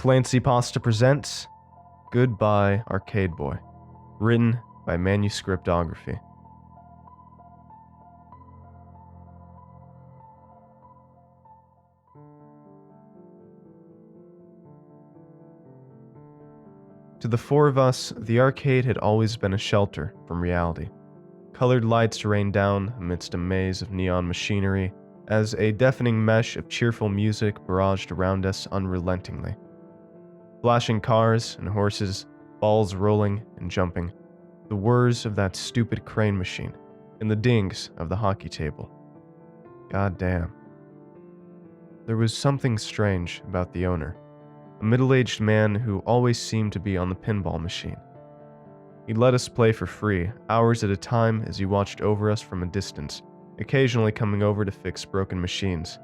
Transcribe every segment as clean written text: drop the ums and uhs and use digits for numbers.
ClancyPasta presents Goodbye Arcade Boy, written by Manuscriptography. To the four of us, the arcade had always been a shelter from reality. Colored lights rained down amidst a maze of neon machinery as a deafening mesh of cheerful music barraged around us unrelentingly. Flashing cars and horses, balls rolling and jumping, the whirs of that stupid crane machine, and the dings of the hockey table. God damn. There was something strange about the owner, a middle-aged man who always seemed to be on the pinball machine. He'd let us play for free, hours at a time as he watched over us from a distance, occasionally coming over to fix broken machines.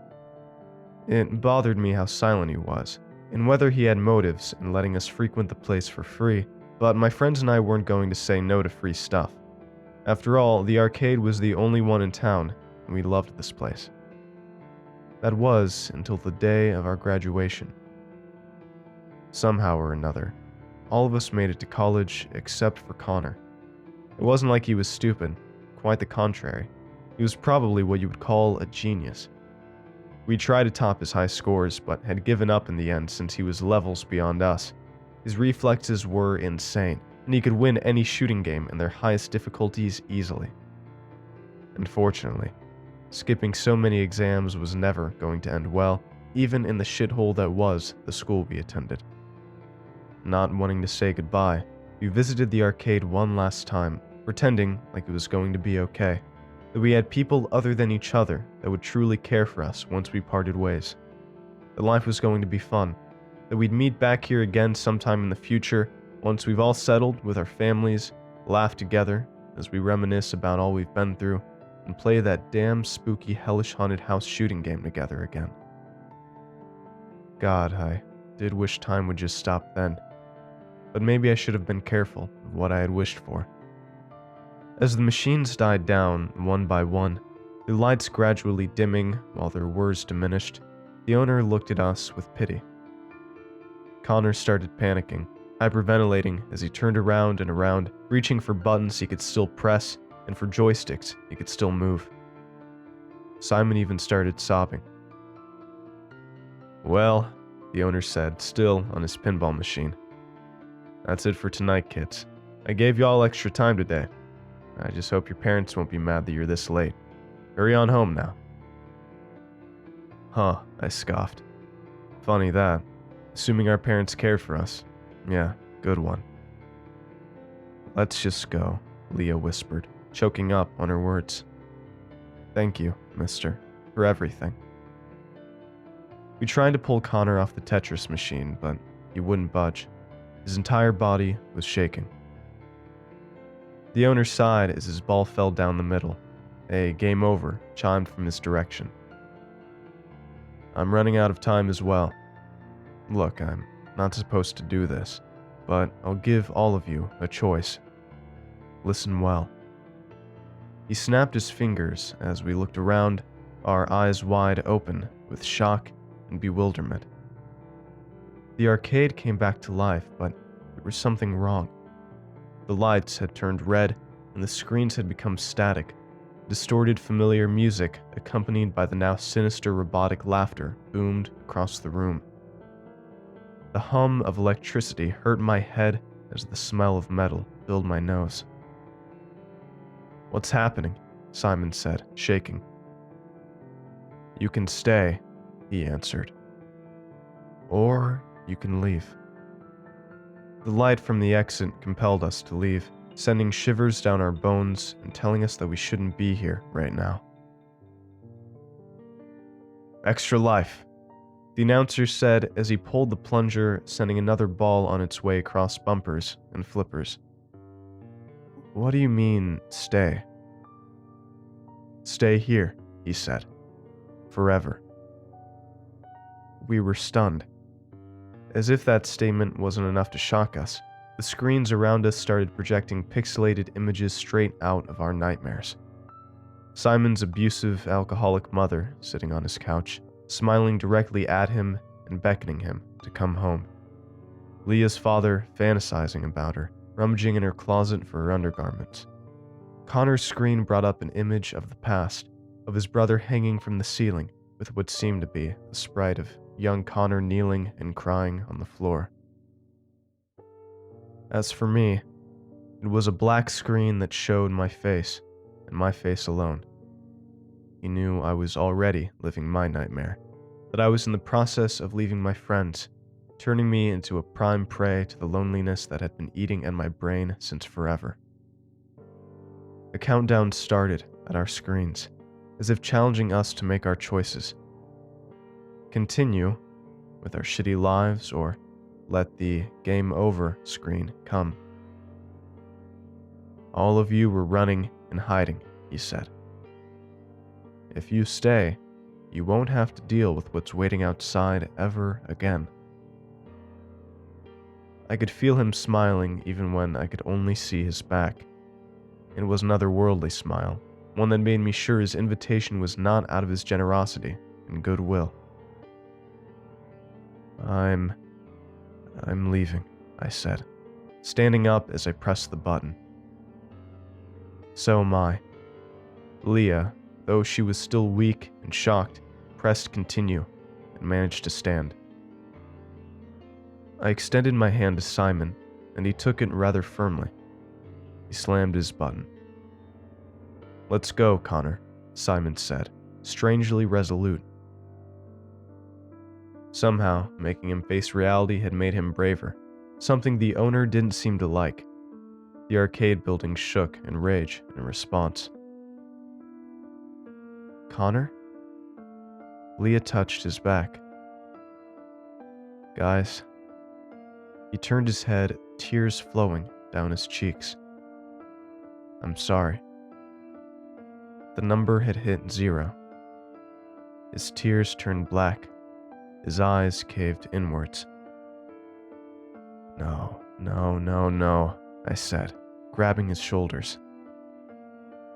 It bothered me how silent he was, and whether he had motives in letting us frequent the place for free, but my friends and I weren't going to say no to free stuff. After all, the arcade was the only one in town, and we loved this place. That was until the day of our graduation. Somehow or another, all of us made it to college except for Connor. It wasn't like he was stupid, quite the contrary. He was probably what you would call a genius. We tried to top his high scores, but had given up in the end since he was levels beyond us. His reflexes were insane, and he could win any shooting game in their highest difficulties easily. Unfortunately, skipping so many exams was never going to end well, even in the shithole that was the school we attended. Not wanting to say goodbye, we visited the arcade one last time, pretending like it was going to be okay, that we had people other than each other that would truly care for us once we parted ways, that life was going to be fun, that we'd meet back here again sometime in the future once we've all settled with our families, laugh together as we reminisce about all we've been through, and play that damn spooky hellish haunted house shooting game together again. God, I did wish time would just stop then. But maybe I should have been careful of what I had wished for. As the machines died down one by one, the lights gradually dimming while their whirs diminished, the owner looked at us with pity. Connor started panicking, hyperventilating as he turned around and around, reaching for buttons he could still press and for joysticks he could still move. Simon even started sobbing. "Well," the owner said, still on his pinball machine, "that's it for tonight, kids. I gave you all extra time today. I just hope your parents won't be mad that you're this late. Hurry on home now." "Huh," I scoffed. "Funny that. Assuming our parents cared for us. Yeah, good one." "Let's just go," Leah whispered, choking up on her words. "Thank you, mister, for everything." We tried to pull Connor off the Tetris machine, but he wouldn't budge. His entire body was shaking. The owner sighed as his ball fell down the middle. A game over chimed from his direction. "I'm running out of time as well. Look, I'm not supposed to do this, but I'll give all of you a choice. Listen well." He snapped his fingers as we looked around, our eyes wide open with shock and bewilderment. The arcade came back to life, but there was something wrong. The lights had turned red, and the screens had become static. Distorted familiar music, accompanied by the now sinister robotic laughter, boomed across the room. The hum of electricity hurt my head as the smell of metal filled my nose. "What's happening?" Simon said, shaking. "You can stay," he answered. "Or you can leave." The light from the exit compelled us to leave, sending shivers down our bones and telling us that we shouldn't be here right now. "Extra life," the announcer said as he pulled the plunger, sending another ball on its way across bumpers and flippers. "What do you mean, stay?" "Stay here," he said. "Forever." We were stunned. As if that statement wasn't enough to shock us, the screens around us started projecting pixelated images straight out of our nightmares. Simon's abusive, alcoholic mother sitting on his couch, smiling directly at him and beckoning him to come home. Leah's father fantasizing about her, rummaging in her closet for her undergarments. Connor's screen brought up an image of the past, of his brother hanging from the ceiling with what seemed to be a sprite of young Connor kneeling and crying on the floor. As for me, it was a black screen that showed my face, and my face alone. He knew I was already living my nightmare, that I was in the process of leaving my friends, turning me into a prime prey to the loneliness that had been eating at my brain since forever. A countdown started at our screens, as if challenging us to make our choices. Continue with our shitty lives or let the game over screen come. All of you were running and hiding, he said. If you stay, you won't have to deal with what's waiting outside ever again. I could feel him smiling even when I could only see his back. It was an otherworldly smile, one that made me sure his invitation was not out of his generosity and goodwill. I'm leaving, I said, standing up as I pressed the button. So am I. Leah, though she was still weak and shocked, pressed continue and managed to stand. I extended my hand to Simon, and he took it rather firmly. He slammed his button. Let's go, Connor, Simon said, strangely resolute. Somehow, making him face reality had made him braver, something the owner didn't seem to like. The arcade building shook in rage in response. Connor? Leah touched his back. Guys. He turned his head, tears flowing down his cheeks. I'm sorry. The number had hit 0. His tears turned black. His eyes caved inwards. No, I said, grabbing his shoulders.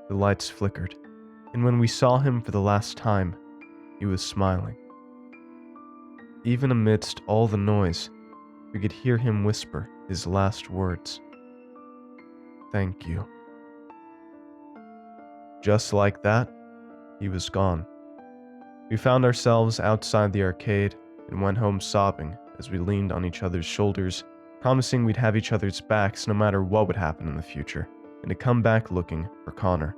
The lights flickered, and when we saw him for the last time, he was smiling. Even amidst all the noise, we could hear him whisper his last words. Thank you. Just like that, he was gone. We found ourselves outside the arcade and went home sobbing as we leaned on each other's shoulders, promising we'd have each other's backs no matter what would happen in the future, and to come back looking for Connor.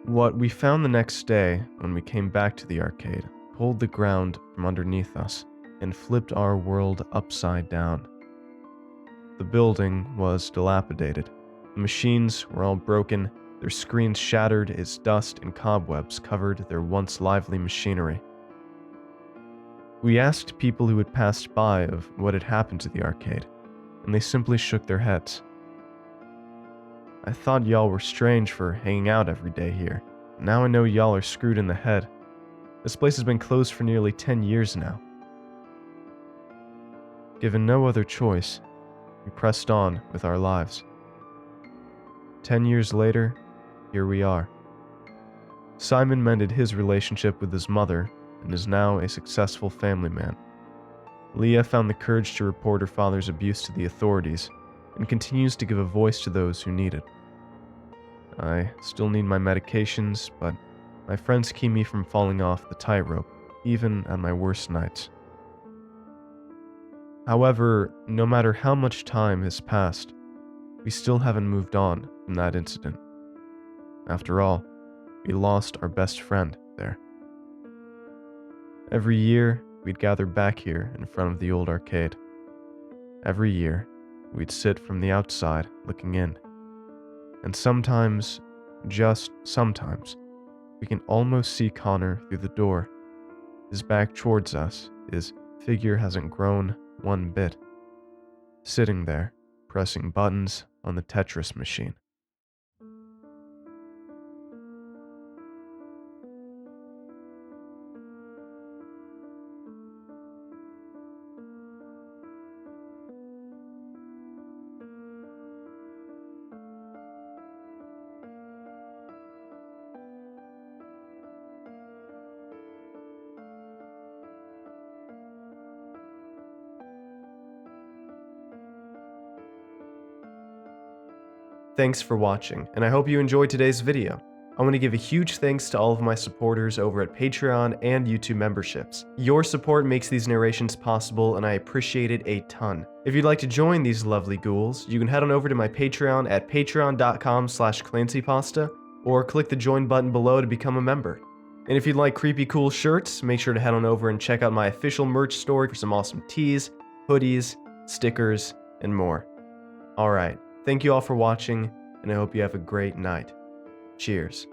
What we found the next day when we came back to the arcade pulled the ground from underneath us and flipped our world upside down. The building was dilapidated. The machines were all broken, their screens shattered as dust and cobwebs covered their once lively machinery. We asked people who had passed by of what had happened to the arcade, and they simply shook their heads. I thought y'all were strange for hanging out every day here. Now I know y'all are screwed in the head. This place has been closed for nearly 10 years now. Given no other choice, we pressed on with our lives. 10 years later, here we are. Simon mended his relationship with his mother and is now a successful family man. Leah found the courage to report her father's abuse to the authorities and continues to give a voice to those who need it. I still need my medications, but my friends keep me from falling off the tightrope, even at my worst nights. However, no matter how much time has passed, we still haven't moved on from that incident. After all, we lost our best friend there. Every year, we'd gather back here in front of the old arcade. Every year, we'd sit from the outside looking in. And sometimes, just sometimes, we can almost see Connor through the door. His back towards us, his figure hasn't grown one bit. Sitting there, pressing buttons on the Tetris machine. Thanks for watching, and I hope you enjoyed today's video. I want to give a huge thanks to all of my supporters over at Patreon and YouTube memberships. Your support makes these narrations possible, and I appreciate it a ton. If you'd like to join these lovely ghouls, you can head on over to my Patreon at patreon.com/ClancyPasta, or click the join button below to become a member. And if you'd like creepy cool shirts, make sure to head on over and check out my official merch store for some awesome tees, hoodies, stickers, and more. Alright, thank you all for watching, and I hope you have a great night. Cheers.